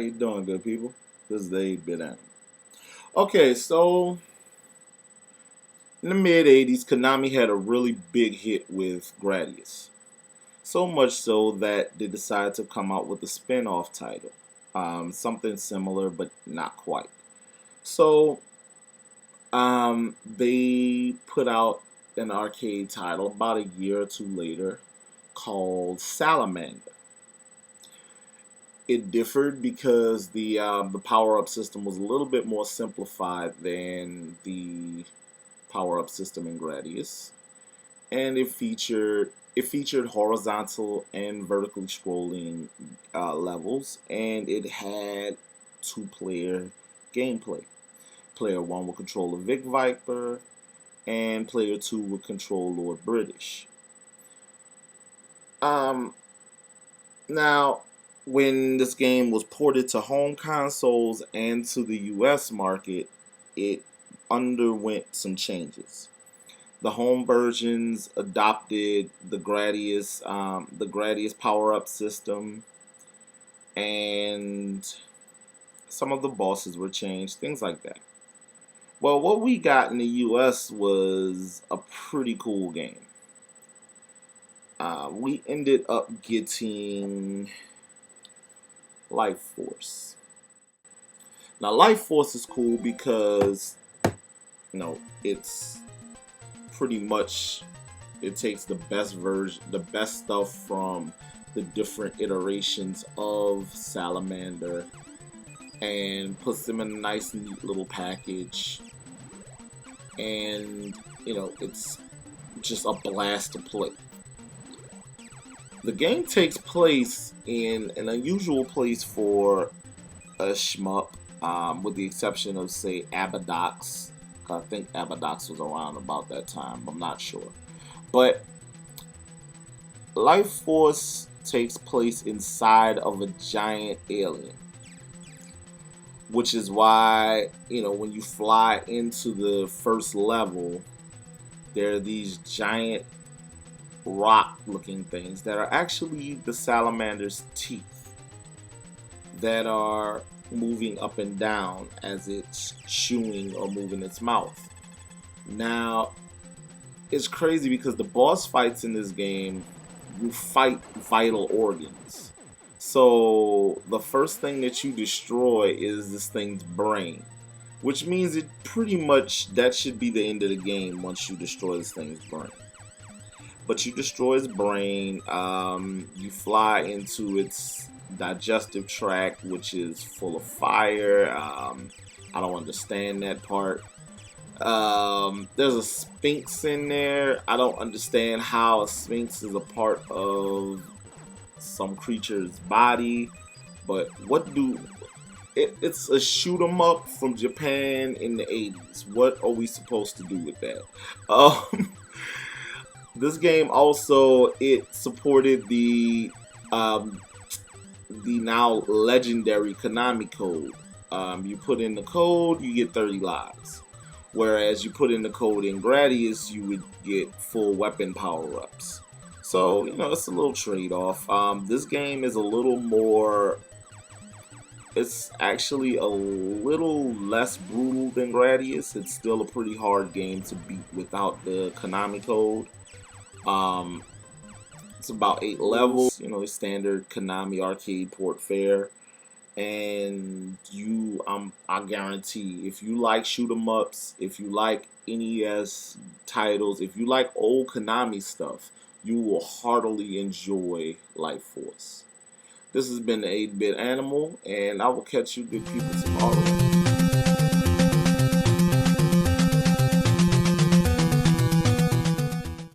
you doing, good people? This is the 8-Bit Animal. Okay, so in the mid-'80s, Konami had a really big hit with Gradius. So much so that they decided to come out with a spin-off title. Something similar, but not quite. So they put out an arcade title about a year or two later called Salamander. It differed because the power-up system was a little bit more simplified than the power-up system in Gradius, and it featured horizontal and vertically scrolling levels, and it had two-player gameplay. Player 1 would control a Vic Viper, and player 2 would control Lord British. Now, when this game was ported to home consoles and to the US market, it underwent some changes. The home versions adopted the Gradius power-up system, and some of the bosses were changed, things like that. Well, what we got in the US was a pretty cool game. We ended up getting Life Force. Now, Life Force is cool because, it's pretty much, it takes the best version, the best stuff from the different iterations of Salamander and puts them in a nice, neat little package. And, it's just a blast to play. The game takes place in an unusual place for a shmup, with the exception of, say, Abadox. I think Abadox was around about that time. I'm not sure. But Life Force takes place inside of a giant alien, which is why, when you fly into the first level, there are these giant rock-looking things that are actually the salamander's teeth that are moving up and down as it's chewing or moving its mouth. Now, it's crazy because the boss fights in this game, you fight vital organs. So the first thing that you destroy is this thing's brain, which means it pretty much, that should be the end of the game once you destroy this thing's brain. But you destroy its brain, you fly into its digestive tract, which is full of fire. I don't understand that part. There's a sphinx in there. I don't understand how a sphinx is a part of some creature's body, but it's a shoot 'em up from Japan in the 80s. What are we supposed to do with that? This game also, it supported the now legendary Konami code. You put in the code, you get 30 lives. Whereas you put in the code in Gradius, you would get full weapon power-ups. So, it's a little trade-off. This game is a little more, it's actually a little less brutal than Gradius. It's still a pretty hard game to beat without the Konami code. It's about 8 levels, standard Konami arcade port fare. And I guarantee, if you like shoot 'em ups, if you like NES titles, if you like old Konami stuff, you will heartily enjoy Life Force. This has been the 8-Bit Animal, and I will catch you good people tomorrow.